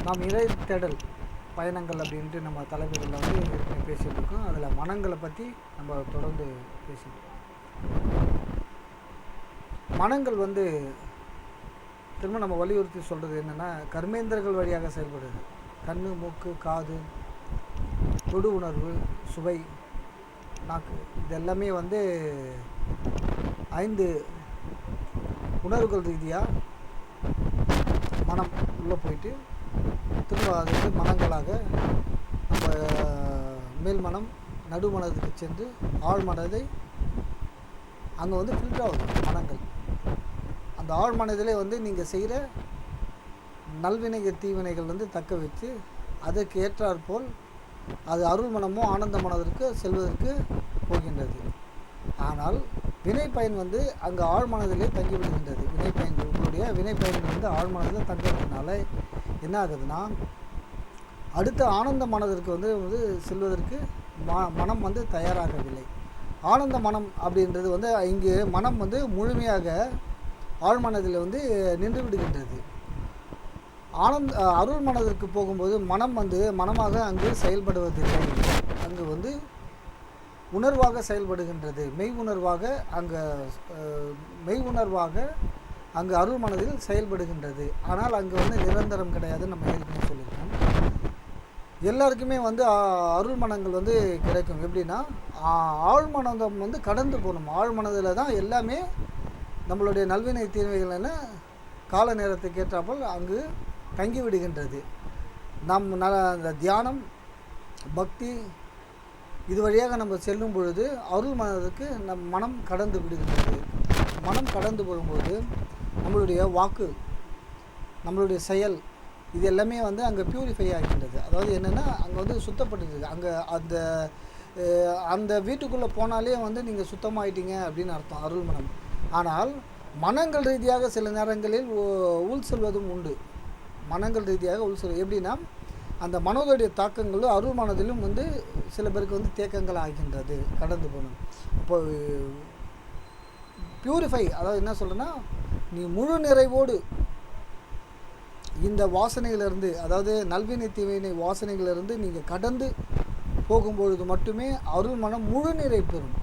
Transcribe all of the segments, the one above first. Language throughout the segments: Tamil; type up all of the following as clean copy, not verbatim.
நாம் இறை தேடல் பயணங்கள் அப்படின்ட்டு நம்ம தலைப்புகளில் வந்து ஏற்கனவே பேசிகிட்டு இருக்கோம். அதில் மனங்களை பற்றி நம்ம தொடர்ந்து பேசிட்டு மனங்கள் வந்து திரும்ப நம்ம வலியுறுத்தி சொல்கிறது என்னென்னா, கர்மேந்திரங்கள் வழியாக செயல்படுது. கண், மூக்கு, காது, தொடு உணர்வு, சுவை, நாக்கு, இது எல்லாமே வந்து 5 உணர்வுகள் ரீதியாக மனம் உள்ளே போயிட்டு திரும்ப அது வந்து மனங்களாக நம்ம மேல் மனம் நடுமனதுக்கு சென்று ஆழ் மனதை அங்கே வந்து ஃபில்டர் ஆகுது மனங்கள். அந்த ஆழ் மனதிலே வந்து நீங்கள் செய்கிற நல்வினைகள் தீவினைகள் வந்து தக்க வச்சு அதற்கு ஏற்றாற்போல் அது அருள் மனமோ ஆனந்த மனதிற்கு செல்வதற்கு போகின்றது. ஆனால் வினை பயன் வந்து அங்கே ஆழ்மனதிலே தங்கிவிடுகின்றது. வினை பயன்கள் உங்களுடைய வினை பயன்கள் வந்து ஆழ்மனதில் தங்குறதுனால என்ன ஆகுதுன்னா, அடுத்த ஆனந்த மனதிற்கு வந்து செல்வதற்கு மனம் வந்து தயாராகவில்லை. ஆனந்த மனம் அப்படின்றது வந்து இங்கு மனம் வந்து முழுமையாக ஆழ்மனதில் வந்து நின்று விடுகின்றது. அருள் மனதிற்கு போகும்போது மனம் வந்து மனமாக அங்கு செயல்படுவதில்லை. அங்கு வந்து உணர்வாக செயல்படுகின்றது. மெய் உணர்வாக அங்கு அருள் மனதில் செயல்படுகின்றது. ஆனால் அங்கு வந்து நிரந்தரம் கிடையாது. நம்ம ஏற்கனவே சொல்லியிருக்கோம். எல்லாருக்குமே வந்து அருள் மனங்கள் வந்து கிடைக்கும். எப்படின்னா, ஆழ்மனதம் வந்து கடந்து போகணும். ஆழ்மனதில் தான் எல்லாமே நம்மளுடைய நல்வினை தீர்வைகள் என கால நேரத்துக்கு ஏற்றாப்போல் அங்கு தங்கிவிடுகின்றது. அந்த தியானம், பக்தி இது வழியாக நம்ம செல்லும் பொழுது அருள் மனதுக்கு நம் மனம் கடந்து விடுகின்றது. மனம் கடந்து போகும்போது நம்மளுடைய வாக்கு, நம்மளுடைய செயல், இது எல்லாமே வந்து அங்கே பியூரிஃபை ஆகின்றது. அதாவது என்னென்னா, அங்கே வந்து சுத்தப்பட்டுருக்கு. அங்கே அந்த வீட்டுக்குள்ளே போனாலே வந்து நீங்கள் சுத்தமாயிட்டீங்க அப்படின்னு அர்த்தம், அருள் மனம். ஆனால் மனங்கள் ரீதியாக சில நேரங்களில் உள் செல்வதும் உண்டு. மனங்கள் ரீதியாக உள் செல்வது எப்படின்னா, அந்த மனோடைய தாக்கங்களும் அருள் மனதிலும் வந்து சில பேருக்கு வந்து தேக்கங்கள் ஆகின்றது. கடந்து போகணும். இப்போ பியூரிஃபை, அதாவது என்ன சொல்கிறேன்னா, நீ முழு நிறைவோடு இந்த வாசனையிலிருந்து, அதாவது நல்வினை தீவினை வாசனைகளிலிருந்து நீங்கள் கடந்து போகும்பொழுது மட்டுமே அருள் மனம் முழு நிறை பெறும்.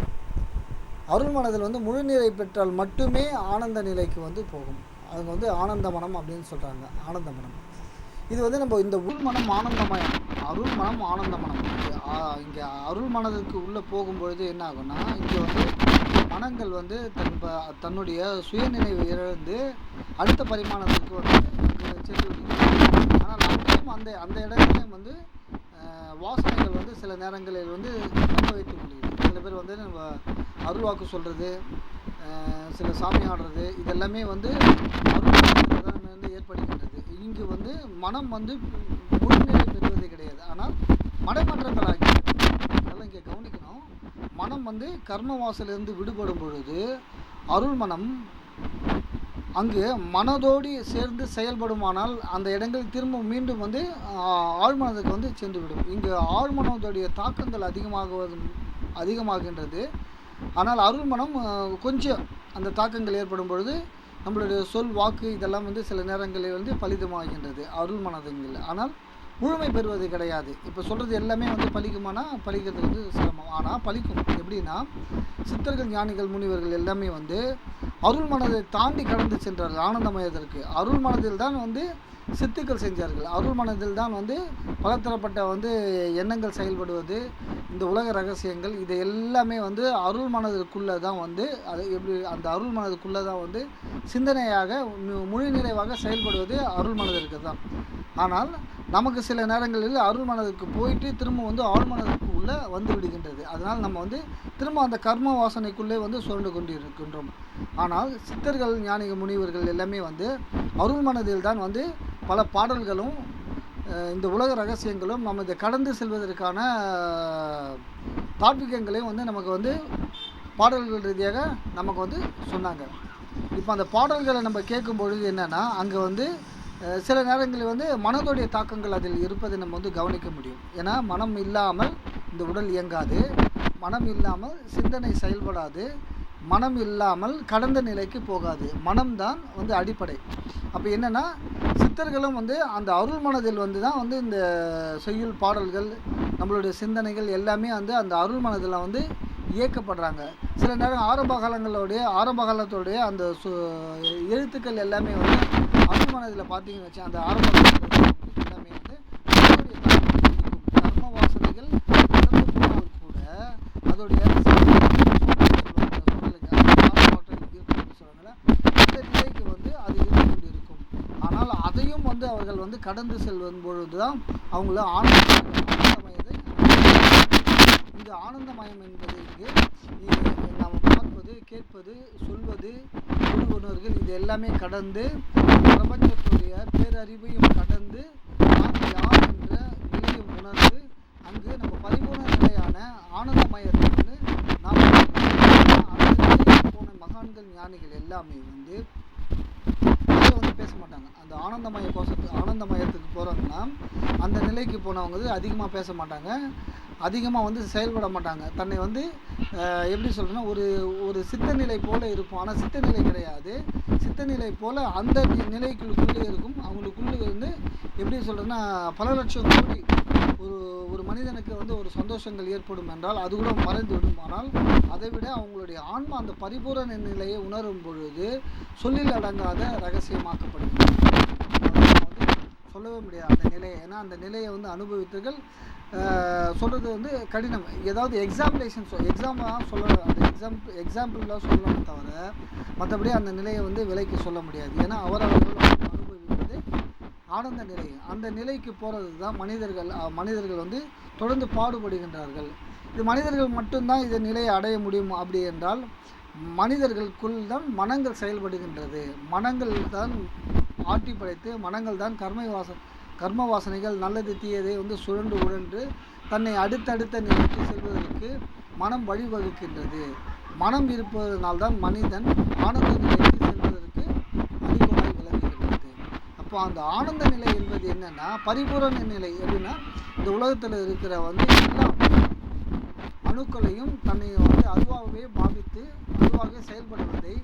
அருள் மனதில் வந்து முழு நிறை பெற்றால் மட்டுமே ஆனந்த நிலைக்கு வந்து போகும். அது வந்து ஆனந்த மனம் அப்படின்னு சொல்கிறாங்க. ஆனந்த மனம் இது வந்து நம்ம இந்த உள்மனம் ஆனந்தமயம், அருள் மனம் ஆனந்த மனம். இங்கே அருள் மனதுக்கு உள்ளே போகும்பொழுது என்ன ஆகும்னா, இங்கே வந்து மனங்கள் வந்து தன்னுடைய சுயநினைவு இழந்து அடுத்த பரிமாணத்துக்கு வந்து சென்று விடுகிறது. ஆனால் அங்கேயும் அந்த இடங்களையும் வந்து வாசனைகள் வந்து சில நேரங்களில் வந்து தக்க வைத்து கொள்கிறது. சில பேர் வந்து நம்ம அருள் வாக்கு சொல்கிறது, சில சாமி ஆடுறது, இதெல்லாமே வந்து அருள் வந்து ஏற்படுகின்றது. இங்கு வந்து மனம் வந்து முழுநிலை பெறுவது கிடையாது. ஆனால் மடைமாற்றங்களாகி, அதெல்லாம் இங்கே கவனிக்கணும். மனம் வந்து கர்ம வாசலிருந்து விடுபடும் பொழுது அருள் மனம் அங்கு மனதோடு சேர்ந்து செயல்படுமானால் அந்த இடங்கள் திரும்ப மீண்டும் வந்து ஆழ்மனதுக்கு வந்து சென்று விடும். இங்கு ஆழ்மனதோடைய தாக்கங்கள் அதிகமாகின்றது. ஆனால் அருள் மனம் கொஞ்சம் அந்த தாக்கங்கள் ஏற்படும் பொழுது நம்மளுடைய சொல், வாக்கு இதெல்லாம் வந்து சில நேரங்களில் வந்து பலிதமாகின்றது அருள் மனதுங்களில். ஆனால் முழுமை பெறுவது கிடையாது. இப்போ சொல்கிறது எல்லாமே வந்து பலிக்கிறது வந்து சிரமம். ஆனால் பலிக்கும். எப்படின்னா, சித்தர்கள், ஞானிகள், முனிவர்கள் எல்லாமே வந்து அருள் மனதை தாண்டி கடந்து சென்றார்கள் ஆனந்தமயத்திற்கு. அருள் மனதில் தான் வந்து சித்துக்கள் செஞ்சார்கள். அருள் மனதில் தான் வந்து பலதரப்பட்ட வந்து எண்ணங்கள் செயல்படுவது, இந்த உலக ரகசியங்கள், இது எல்லாமே வந்து அருள் மனதிற்குள்ளே தான் வந்து அந்த அருள் மனதுக்குள்ளே தான் வந்து சிந்தனையாக முழு நிறைவாக செயல்படுவது அருள் மனதிற்கு தான். ஆனால் நமக்கு சில நேரங்களில் அருள் மனதுக்கு போயிட்டு திரும்ப வந்து ஆழ் மனதுக்கு உள்ளே வந்து விடுகின்றது. அதனால் நம்ம வந்து திரும்ப அந்த கர்ம வாசனைக்குள்ளே வந்து சுரண்டு கொண்டு இருக்கின்றோம். ஆனால் சித்தர்கள், ஞானிகள், முனிவர்கள் எல்லாமே வந்து அருள் மனதில் தான் வந்து பல பாடல்களும் இந்த உலக ரகசியங்களும் நம்ம இதை கடந்து செல்வதற்கான தாத்விகங்களையும் வந்து நமக்கு வந்து பாடல்கள் ரீதியாக நமக்கு வந்து சொன்னாங்க. இப்போ அந்த பாடல்களை நம்ம கேட்கும் பொழுது என்னென்னா, அங்கே வந்து சில நேரங்களில் வந்து மனதோடைய தாக்கங்கள் அதில் இருப்பதை நம்ம வந்து கவனிக்க முடியும். ஏன்னா மனம் இல்லாமல் இந்த உடல் இயங்காது, மனம் இல்லாமல் சிந்தனை செயல்படாது, மனம் இல்லாமல் கடந்த நிலைக்கு போகாது. மனம்தான் வந்து அடிப்படை. அப்போ என்னென்னா, சித்தர்களும் வந்து அந்த அருள் மனதில் வந்து தான் வந்து இந்த செய்யுள் பாடல்கள் நம்மளுடைய சிந்தனைகள் எல்லாமே வந்து அந்த அருள் மனதில் வந்து இயக்கப்படுறாங்க. சில நேரம் ஆரம்ப காலத்தோடைய அந்த எழுத்துக்கள் எல்லாமே வந்து அருள் மனதில் பார்த்தீங்கன்னு வச்சு அந்த ஆரம்ப காலத்தில் எல்லாமே வந்து கர்ம வாசனைகள் கடந்து போனால் கூட அதோடைய இந்த நிலைக்கு வந்து அது இருந்து கொண்டு இருக்கும். ஆனால் அதையும் வந்து அவர்கள் வந்து கடந்து செல்வதன் பொழுது தான் அவங்கள ஆனந்தமயத்தை இந்த ஆனந்தமயம் என்பது நாம் பார்ப்பது, கேட்பது, சொல்வது, உணர்வுகள் இது எல்லாமே கடந்து பிரபஞ்சத்துடைய பேரறிவையும் கடந்து நாம் யார் என்ற நிலையும் உணர்ந்து அங்கு நம்ம பரிபூர்ண நிலையான ஆனந்தமயத்தை வந்து நாம் அந்த நிலைக்கு போன மகான்கள் ஞானிகள் எல்லாமே வந்து அதை வந்து பேச மாட்டாங்க. அந்த ஆனந்தமயத்துக்கு போகிறாங்கன்னா அந்த நிலைக்கு போனவங்க வந்து அதிகமாக பேச மாட்டாங்க, அதிகமாக வந்து செயல்பட மாட்டாங்க. தன்னை வந்து எப்படி சொல்கிறேன்னா ஒரு சித்தநிலை போல் இருக்கும். ஆனால் சித்தநிலை கிடையாது. சித்தநிலை போல் அந்த நிலைக்குள்ளே இருக்கும். அவங்களுக்குள்ளே வந்து எப்படி சொல்கிறேன்னா பல லட்சம் கோடி ஒரு மனிதனுக்கு வந்து ஒரு சந்தோஷங்கள் ஏற்படும் என்றால் அது கூட மறைந்து விடும். ஆனால் அதை விட அவங்களுடைய ஆன்மா அந்த பரிபூரண நிலையை உணரும் பொழுது சொல்லில் அடங்காத ரகசியமாக்கப்படுகிறது. வந்து சொல்லவே முடியாது அந்த நிலையை. ஏன்னா அந்த நிலையை வந்து அனுபவித்தர்கள் சொல்கிறது வந்து கடினம். ஏதாவது எக்ஸாம்பிளாக சொல்லலாமே தவிர மற்றபடி அந்த நிலையை வந்து விலைக்கு சொல்ல முடியாது. ஏன்னா அவர்கள் அனுபவிப்பது ஆனந்த நிலை. அந்த நிலைக்கு போகிறது தான் மனிதர்கள் வந்து தொடர்ந்து பாடுபடுகின்றார்கள். இது மனிதர்கள் மட்டும்தான் இந்த நிலையை அடைய முடியும். அப்படி என்றால் மனிதர்களுக்குள் தான் மனங்கள் செயல்படுகின்றது. மனங்கள் தான் ஆட்டி படைத்து மனங்கள் தான் கர்ம வாசனைகள் நல்லது தீயதை வந்து சுழன்று உழன்று தன்னை அடுத்தடுத்த நிலைக்கு செல்வதற்கு மனம் வழிவகுக்கின்றது. மனம் இருப்பதனால்தான் மனிதன் ஆனந்த நிலைக்கு செல்வதற்கு அடிக்கோலாய் விளங்குகின்றது. அப்போ அந்த ஆனந்த நிலை என்பது என்னன்னா பரிபூரண நிலை. எப்படின்னா இந்த உலகத்தில் இருக்கிற வந்து எல்லா அணுக்களையும் தன்னை வந்து அதுவாகவே பாவித்து அதுவாகவே செயல்படுவதை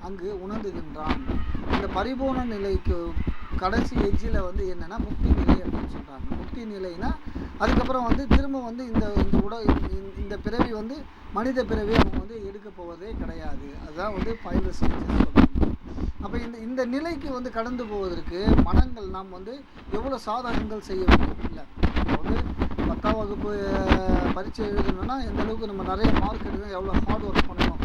அங்கு உணர்ந்துகின்றான். இந்த பரிபூர்ண நிலைக்கு கடைசி எஜ்ஜில் வந்து என்னென்னா முக்தி நிலை அப்படின்னு சொல்கிறாங்க. முக்தி நிலைனா அதுக்கப்புறம் வந்து திரும்ப வந்து இந்த பிறவி வந்து மனித பிறவி அவங்க வந்து எடுக்க போவதே கிடையாது. அதுதான் வந்து ஃபைனல் ஸ்டேஜஸ் சொல்கிறாங்க. அப்போ இந்த நிலைக்கு வந்து கடந்து போவதற்கு மனங்கள் நாம் வந்து எவ்வளோ சாதகங்கள் செய்ய வேண்டும். இல்லை வந்து 10ஆம் வகுப்பு பரீட்சை எழுதணும்னா எந்த அளவுக்கு நம்ம நிறைய மார்க் எடுக்கணும், எவ்வளோ ஹார்ட் ஒர்க் பண்ணணும்.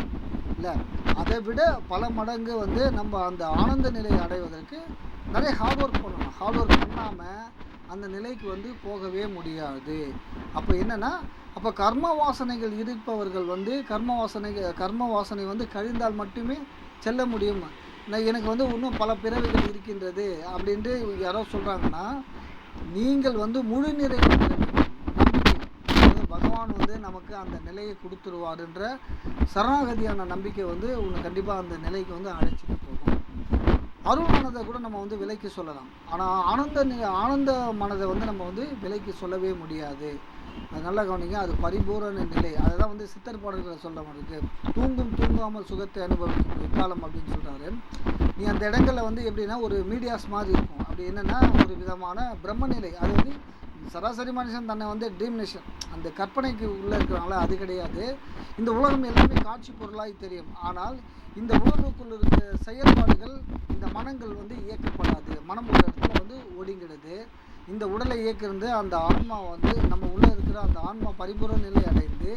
இல்லை அதை விட பல மடங்கு வந்து நம்ம அந்த ஆனந்த நிலையை அடைவதற்கு நிறைய ஹார்ட் ஒர்க் பண்ணணும். ஹார்ட் ஒர்க் பண்ணாமல் அந்த நிலைக்கு வந்து போகவே முடியாது. அப்போ என்னென்னா அப்போ கர்ம வாசனைகள் இருப்பவர்கள் வந்து கர்ம வாசனை வந்து கழிந்தால் மட்டுமே செல்ல முடியும். எனக்கு வந்து இன்னும் பல பிறவிகள் இருக்கின்றது அப்படின்ட்டு யாரோ சொல்கிறாங்கன்னா நீங்கள் வந்து முழு நிறை நம்பிக்கை பகவான் வந்து நமக்கு அந்த நிலையை கொடுத்துருவாருன்ற சரணாகதியான நம்பிக்கை வந்து உன்னை கண்டிப்பாக அந்த நிலைக்கு வந்து அழைச்சிட்டு போகும். அருள் மனதை கூட நம்ம வந்து விலைக்கு சொல்லலாம். ஆனால் ஆனந்த மனதை வந்து நம்ம வந்து விலைக்கு சொல்லவே முடியாது. அது நல்லா கவனிங்க. அது பரிபூரண நிலை. அதை தான் வந்து சித்தர் பாடல்களை சொல்ல முடியுது. தூங்காமல் சுகத்தை அனுபவிக்கும் எக்காலம் அப்படின்னு சொல்கிறாரு. நீ அந்த இடங்களில் வந்து எப்படின்னா ஒரு மீடியாஸ் மாதிரி இருக்கும். அப்படி என்னென்னா ஒரு விதமான பிரம்ம நிலை. அது வந்து சராசரி மனுஷன் தன்னை வந்து ட்ரீம் நேஷன் அந்த கற்பனைக்கு உள்ளே இருக்கிறாங்களா அது கிடையாது. இந்த உலகம் எல்லாமே காட்சி பொருளாய் தெரியும். ஆனால் இந்த உலகத்துக்குள் இருக்கிற செயல்பாடுகள் இந்த மனங்கள் வந்து இயக்கப்படாது. மனம் ஒரு இடத்துல வந்து ஒடுங்கிடுது. இந்த உடலை இயக்கிறது அந்த ஆன்மா வந்து நம்ம உள்ளே இருக்கிற அந்த ஆன்மா பரிபூரண நிலை அடைந்து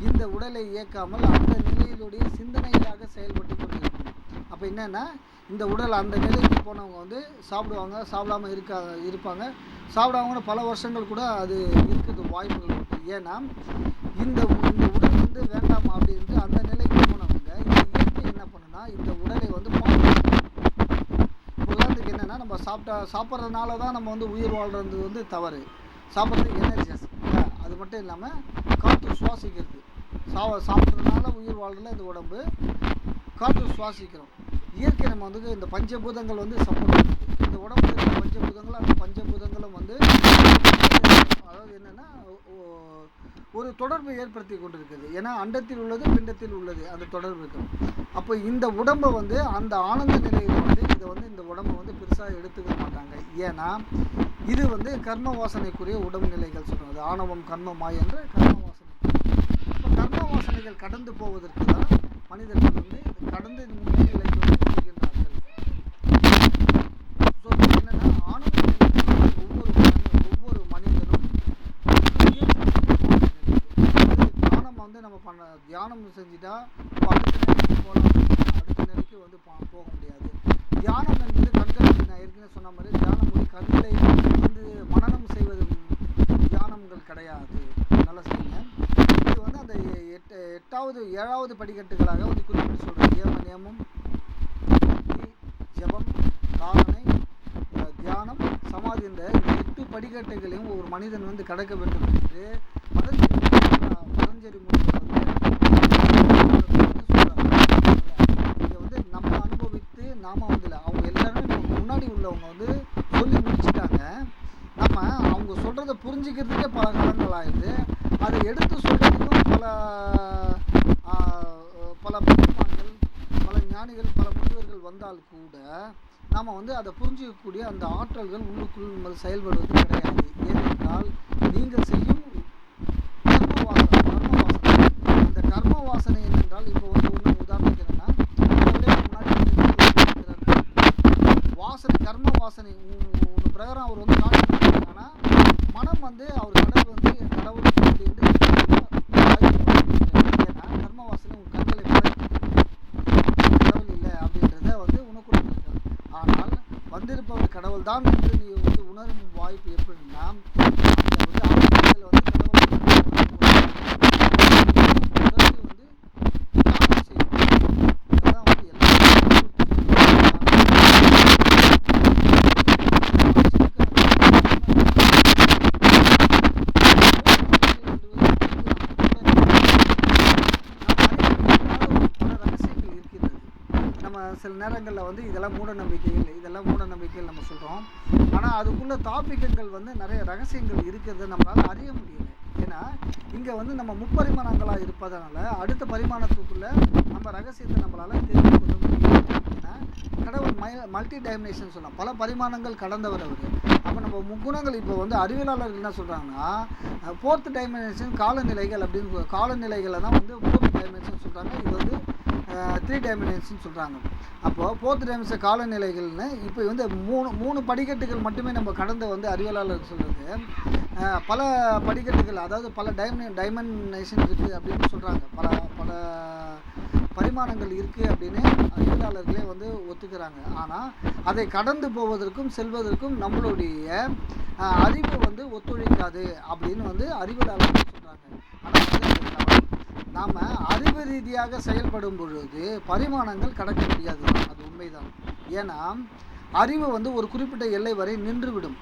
இந்த உடலை இயக்காமல் அந்த நிலையிலுடைய சிந்தனையாக செயல்பட்டு கொண்டிருக்கும். அப்போ என்னென்னா இந்த உடல் அந்த நிலைக்கு போனவங்க வந்து சாப்பிடாமல் இருப்பாங்க. சாப்பிடாம பல வருஷங்கள் கூட அது இருக்குது வாய்ப்புகள் உண்டு. ஏன்னா இந்த உடல் வந்து வேண்டாம் அப்படின்ட்டு அந்த நிலைக்கு போனவங்க இந்த இயற்கை என்ன பண்ணுன்னா இந்த உடலை வந்து உதாரணத்துக்கு என்னென்னா நம்ம சாப்பிட்றதுனால தான் நம்ம வந்து உயிர் வாழ்கிறது வந்து தவறு. சாப்பிட்றது எனர்ஜியஸ் அது மட்டும் இல்லாமல் காற்று சுவாசிக்கிறது. சாப்பிட்றதுனால உயிர் வாழ்றதுல இந்த உடம்பு காற்று சுவாசிக்கிறோம். இயற்கை நம்ம வந்து இந்த பஞ்சபூதங்கள் வந்து சப்போர்ட் பண்ணுது. இந்த உடம்புல இருக்கிற பஞ்சபூதங்கள் அந்த பஞ்சபூதங்களும் வந்து அதாவது என்னென்னா ஒரு தொடர்பு ஏற்படுத்தி கொண்டிருக்குது. ஏன்னா அண்டத்தில் உள்ளது பிண்டத்தில் உள்ளது அந்த தொடர்பு இருக்குது. அப்போ இந்த உடம்பை வந்து அந்த ஆனந்த நிலையில் வந்து இந்த உடம்பை வந்து பெருசாக பெருசாக எடுத்துக்க மாட்டாங்க. ஏன்னா இது வந்து கர்ம வாசனைக்குரிய உடல்நிலைகள் சொல்கிறது. ஆணவம் கர்ம மாய் என்ற கர்ம வாசனை. இப்போ கர்ம வாசனைகள் கடந்து போவதற்கு தான் மனிதர்கள் வந்து கடந்து முன்னிலைக்கு வந்து போகின்றார்கள். ஸோ என்னென்னா ஆணவ ஒவ்வொரு மனிதனும் தியானம் வந்து நம்ம தியானம் செஞ்சுட்டா அடுத்த நிலைக்கு போகலாம், அடுத்த நிலைக்கு வந்து போக முடியாது. தியானம் என்பது கண்களுக்கு நான் ஏற்கனவே சொன்ன மாதிரி தியானம் வந்து கண்களை வந்து மனனம் செய்வது தியானங்கள் கிடையாது. நல்லா செய்யுங்க. இது வந்து அந்த 7வது படிக்கட்டுகளாக வந்து குறிப்பிட்டு சொல்கிறது. ஏம நியமம், ஜபம், தாரணை, தியானம், சமாதி இந்த 8 படிக்கட்டுகளையும் ஒரு மனிதன் வந்து கடக்க வேண்டும் என்று பதஞ்சலி முனிவர் வந்து சொல்கிறாங்க. இதை வந்து நம்ம அனுபவித்து நாம வந்து இல்லை, அவங்க எல்லாருமே நம்ம முன்னாடி உள்ளவங்க வந்து சொல்லி முடிச்சுட்டாங்க. நம்ம அவங்க சொல்கிறத புரிஞ்சுக்கிறதுக்கே பல காலங்கள் ஆயிடுது. அதை எடுத்து சொல்கிறதுக்கும் பல புத்திமான்கள், பல ஞானிகள், பல முனிவர்கள் வந்தால் கூட நாம் வந்து அதை புரிஞ்சிக்கக்கூடிய அந்த ஆற்றல்கள் உள்ளுக்குள் செயல்படுவது கிடையாது. ஏனென்றால் நீங்கள் செய்யும் இந்த கர்ம வாசனை என்னென்றால் இப்போ வந்து உதாரணத்துக்கு என்னென்னா வாசனை கர்ம வாசனை ஒன்று பிரகாரம் அவர் வந்து காட்டியிருக்காங்கன்னா மனம் வந்து அவர் கடவுள் வந்து என் கடவுள் அப்படின்னு ஏன்னா கர்ம வாசனை உன் கண்களை கடவுள் இல்லை அப்படின்றத வந்து உனக்குள்ள இருக்காது. ஆனால் வந்திருப்பவர் கடவுள் தான் என்று நீ வந்து உணரும் வாய்ப்பு எப்படின்னா அந்த வந்து ஆன்மீகத்தில் வந்து சில நேரங்களில் வந்து இதெல்லாம் மூட நம்பிக்கைகள் நம்ம சொல்கிறோம். ஆனால் அதுக்குள்ள தாப்பிக்கங்கள் வந்து நிறைய ரகசியங்கள் இருக்கிறது நம்மளால் அறிய முடியலை. ஏன்னா இங்கே வந்து நம்ம முப்பரிமாணங்களாக இருப்பதனால அடுத்த பரிமாணத்துக்குள்ளே நம்ம ரகசியத்தை நம்மளால் தெரிந்து கொள்ள முடியும். ஏன்னா கடவுள் மல்டி டைமென்ஷன் சொல்லலாம், பல பரிமாணங்கள் கடந்தவர் அவர். அப்போ நம்ம முக்குணங்கள் இப்போ வந்து அறிவியலாளர்கள் என்ன சொல்கிறாங்கன்னா 4th டைமென்ஷன் காலநிலைகள் அப்படின்னு காலநிலைகளை தான் வந்து 4th டைமென்ஷன் சொல்கிறாங்க. இது வந்து 3 டைமென்ஷன் சொல்கிறாங்க. அப்போது 4th டைமென்ஷன் காலநிலைகள்னு இப்போ வந்து மூணு படிக்கட்டுகள் மட்டுமே நம்ம கடந்து வந்து அறிவியலாளர்கள் சொல்கிறது பல படிக்கட்டுகள், அதாவது பல டைமென்ஷன் இருக்குது அப்படின்னு சொல்கிறாங்க. பல பரிமாணங்கள் இருக்குது அப்படின்னு அறிவியலாளர்களே வந்து ஒத்துக்கிறாங்க. ஆனால் அதை கடந்து போவதற்கும் செல்வதற்கும் நம்மளுடைய அறிவு வந்து ஒத்துழைக்காது அப்படின்னு வந்து அறிவியலாளர்கள் சொல்கிறாங்க. ஆனால் வந்து நாம் அறிவு ரீதியாக செயல்படும் பொழுது பரிமாணங்கள் கடக்க முடியாது. அது உண்மைதான். ஏன்னா அறிவு வந்து ஒரு குறிப்பிட்ட எல்லை வரை நின்றுவிடும்.